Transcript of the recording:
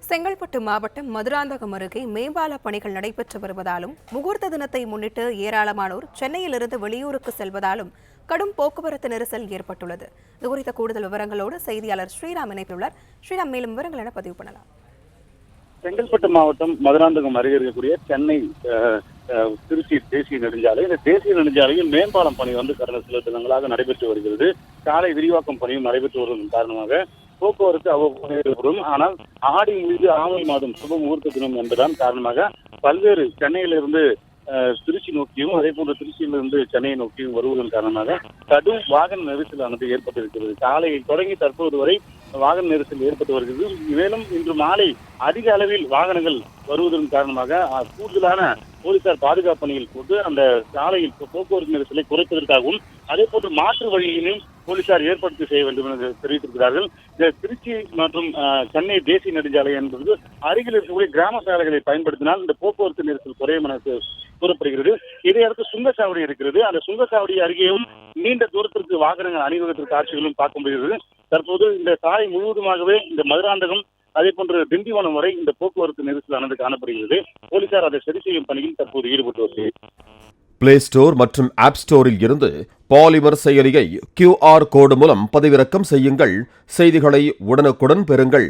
செங்கல்பட்டு மாவட்டம் மதுராந்தகம் அருகே மேம்பால பணிகள் நடைபெற்று வருவதாலும் முகூர்த்த தினத்தை முன்னிட்டு ஏராளமானோர் சென்னையிலிருந்து வெளியூருக்கு செல்வதாலும் கடும் போக்குவரத்து நெரிசல் ஏற்பட்டுள்ளது. இதுகுறித்த கூடுதல் விவரங்களோடு செய்தியாளர் ஸ்ரீராம் இணைப்பிலுள்ளார். ஸ்ரீராம், மேலும் விவரங்கள் என பதிவு பண்ணலாம். செங்கல்பட்டு மாவட்டம் மதுராந்தகம் அருகே இருக்கக்கூடிய சென்னை திருச்சி தேசிய நெடுஞ்சாலை. இந்த தேசிய நெடுஞ்சாலையில் மேம்பாலம் பணி கடந்த சில தினங்களாக நடைபெற்று வருகிறது. சாலை விரிவாக்கம் பணியும் நடைபெற்று வருவதன் காரணமாக போக்குவரத்து அவ்வப்போது ஏற்படும். ஆனால் ஆடி மீது ஆவணி மாதம் சுப முகூர்த்த தினம் என்பதன் காரணமாக பல்வேறு சென்னையிலிருந்து திருச்சி நோக்கியும் அதே போன்று திருச்சியிலிருந்து சென்னையை நோக்கியும் வருவதன் காரணமாக கடும் வாகன நெரிசலானது ஏற்பட்டிருக்கிறது. காலையில் தொடங்கி தற்போது வரை வாகன நெரிசல் ஏற்பட்டு வருகிறது. மேலும் இன்று மாலை அதிக அளவில் வாகனங்கள் வருவதன் காரணமாக கூடுதலான போலீசார் பாதுகாப்பு பணியில் போட்டு அந்த சாலையில் போக்குவரத்து நெரிசலை குறைப்பதற்காகவும் அதே போன்று மாற்று வழியிலும் போலீசார் ஏற்படுத்தி செய்ய வேண்டும் என தெரிவித்திருக்கிறார்கள். இந்த திருச்சி மற்றும் சென்னை தேசிய நெடுஞ்சாலை என்பது அருகில் இருக்கக்கூடிய கிராம சாலைகளை பயன்படுத்தினால் இந்த போக்குவரத்து நெரிசல் குறையும் என கூறப்படுகிறது. இதையடுத்து சுங்கச்சாவடி இருக்கிறது. அந்த சுங்கச்சாவடி அருகேயும் நீண்ட தூரத்திற்கு வாகனங்கள் அணிவகுத்திற்கு காட்சிகளும் பார்க்க முடிகிறது. தற்போது இந்த சாலை முழுவதுமாகவே இந்த மதுராந்தகம் அதே போன்று திண்டிவனம் வரை இந்த போக்குவரத்து நெரிசலானது காணப்படுகிறது. போலீசார் அதை சரி செய்யும் பணியில் தற்போது ஈடுபட்டு வருகிறது. பிளே ஸ்டோர் மற்றும் ஆப் ஸ்டோரில் இருந்து பாலிமர் செயலியை QR கோடு மூலம் பதிவிறக்கம் செய்யுங்கள். செய்திகளை உடனுக்குடன் பெறுங்கள்.